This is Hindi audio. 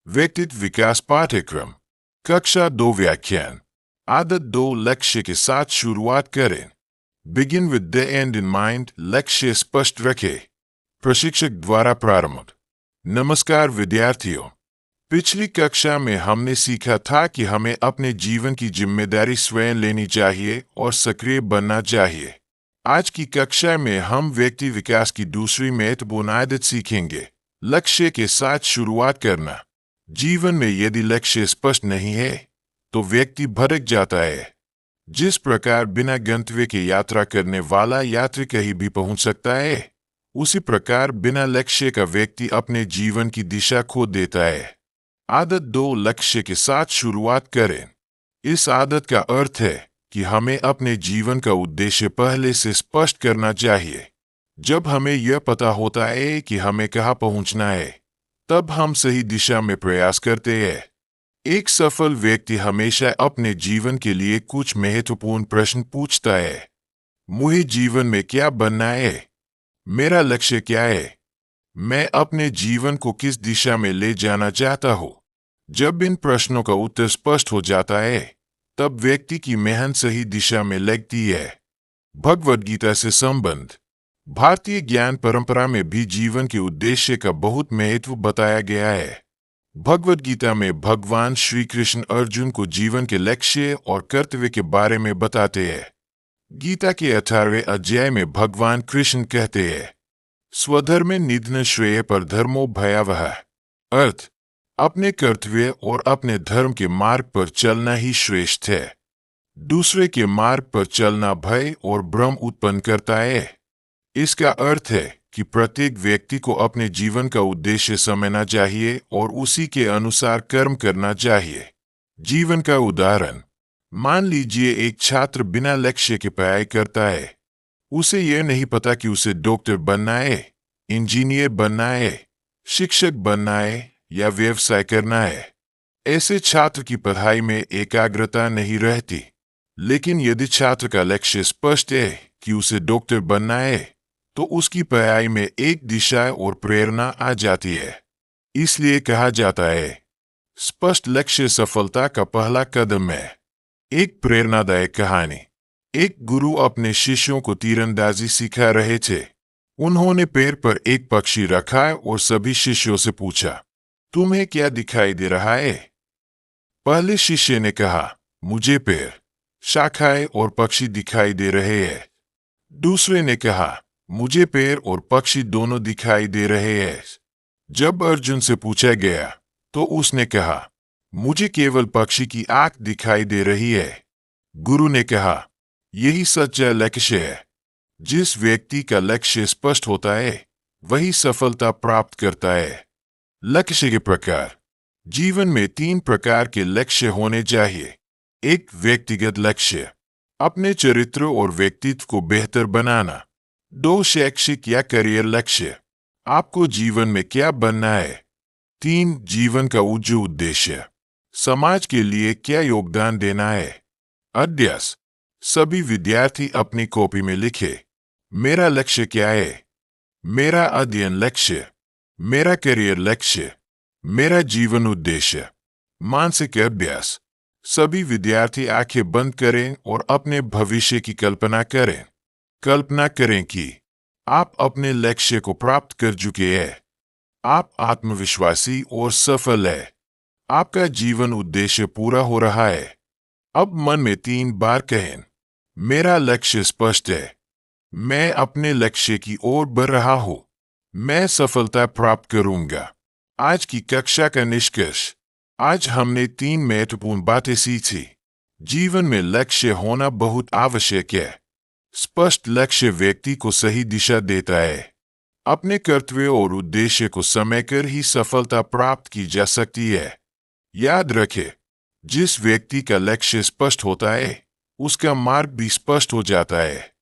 व्यक्तित्व विकास पाठ्यक्रम कक्षा 2 व्याख्यान आदत 2 लक्ष्य के साथ शुरुआत करें। Begin with the and in mind. लक्ष्य स्पष्ट रखें। प्रशिक्षक द्वारा प्रारंभ। नमस्कार विद्यार्थियों, पिछली कक्षा में हमने सीखा था कि हमें अपने जीवन की जिम्मेदारी स्वयं लेनी चाहिए और सक्रिय बनना चाहिए। आज की कक्षा में हम व्यक्ति विकास की दूसरी महत्वपूर्ण आदत सीखेंगे, लक्ष्य के साथ शुरुआत करना। जीवन में यदि लक्ष्य स्पष्ट नहीं है तो व्यक्ति भटक जाता है। जिस प्रकार बिना गंतव्य के यात्रा करने वाला यात्री कहीं भी पहुंच सकता है, उसी प्रकार बिना लक्ष्य का व्यक्ति अपने जीवन की दिशा खो देता है। आदत 2 लक्ष्य के साथ शुरुआत करें। इस आदत का अर्थ है कि हमें अपने जीवन का उद्देश्य पहले से स्पष्ट करना चाहिए। जब हमें यह पता होता है कि हमें कहाँ पहुंचना है, तब हम सही दिशा में प्रयास करते हैं। एक सफल व्यक्ति हमेशा अपने जीवन के लिए कुछ महत्वपूर्ण प्रश्न पूछता है। मुझे जीवन में क्या बनना है? मेरा लक्ष्य क्या है? मैं अपने जीवन को किस दिशा में ले जाना चाहता हूँ? जब इन प्रश्नों का उत्तर स्पष्ट हो जाता है, तब व्यक्ति की मेहनत सही दिशा में लगती है। भगवद गीता से संबंध। भारतीय ज्ञान परंपरा में भी जीवन के उद्देश्य का बहुत महत्व बताया गया है। भगवद गीता में भगवान श्री कृष्ण अर्जुन को जीवन के लक्ष्य और कर्तव्य के बारे में बताते हैं। गीता के 18वें अध्याय में भगवान कृष्ण कहते हैं, स्वधर्म निधन श्रेय पर धर्मो भयावह। अर्थ, अपने कर्तव्य और अपने धर्म के मार्ग पर चलना ही श्रेष्ठ है। दूसरे के मार्ग पर चलना भय और भ्रम उत्पन्न करता है। इसका अर्थ है कि प्रत्येक व्यक्ति को अपने जीवन का उद्देश्य समझना चाहिए और उसी के अनुसार कर्म करना चाहिए। जीवन का उदाहरण, मान लीजिए एक छात्र बिना लक्ष्य के पढ़ाई करता है। उसे यह नहीं पता कि उसे डॉक्टर बनना है, इंजीनियर बनना है, शिक्षक बनना है या व्यवसाय करना है। ऐसे छात्र की पढ़ाई में एकाग्रता नहीं रहती। लेकिन यदि छात्र का लक्ष्य स्पष्ट है कि उसे डॉक्टर बनना है, तो उसकी पढ़ाई में एक दिशा और प्रेरणा आ जाती है। इसलिए कहा जाता है, स्पष्ट लक्ष्य सफलता का पहला कदम है। एक प्रेरणादायक कहानी। एक गुरु अपने शिष्यों को तीरंदाजी सिखा रहे थे। उन्होंने पैर पर एक पक्षी रखा और सभी शिष्यों से पूछा, तुम्हें क्या दिखाई दे रहा है? पहले शिष्य ने कहा, मुझे पैर, शाखाएं और पक्षी दिखाई दे रहे हैं। दूसरे ने कहा, मुझे पैर और पक्षी दोनों दिखाई दे रहे हैं। जब अर्जुन से पूछा गया तो उसने कहा, मुझे केवल पक्षी की आंख दिखाई दे रही है। गुरु ने कहा, यही सच्चा लक्ष्य है। जिस व्यक्ति का लक्ष्य स्पष्ट होता है, वही सफलता प्राप्त करता है। लक्ष्य के प्रकार। जीवन में 3 प्रकार के लक्ष्य होने चाहिए। एक, व्यक्तिगत लक्ष्य, अपने चरित्र और व्यक्तित्व को बेहतर बनाना। 2, शैक्षिक या करियर लक्ष्य, आपको जीवन में क्या बनना है। 3, जीवन का उज्ज्वल उद्देश्य, समाज के लिए क्या योगदान देना है। अभ्यास। सभी विद्यार्थी अपनी कॉपी में लिखे, मेरा लक्ष्य क्या है? मेरा अध्ययन लक्ष्य, मेरा करियर लक्ष्य, मेरा जीवन उद्देश्य। मानसिक अभ्यास। सभी विद्यार्थी आंखें बंद करें और अपने भविष्य की कल्पना करें। कल्पना करें कि आप अपने लक्ष्य को प्राप्त कर चुके हैं। आप आत्मविश्वासी और सफल हैं। आपका जीवन उद्देश्य पूरा हो रहा है। अब मन में 3 बार कहें, मेरा लक्ष्य स्पष्ट है। मैं अपने लक्ष्य की ओर बढ़ रहा हूँ। मैं सफलता प्राप्त करूंगा। आज की कक्षा का निष्कर्ष। आज हमने 3 महत्वपूर्ण बातें सीखी। जीवन में लक्ष्य होना बहुत आवश्यक है। स्पष्ट लक्ष्य व्यक्ति को सही दिशा देता है। अपने कर्तव्य और उद्देश्य को समझकर ही सफलता प्राप्त की जा सकती है। याद रखें, जिस व्यक्ति का लक्ष्य स्पष्ट होता है, उसका मार्ग भी स्पष्ट हो जाता है।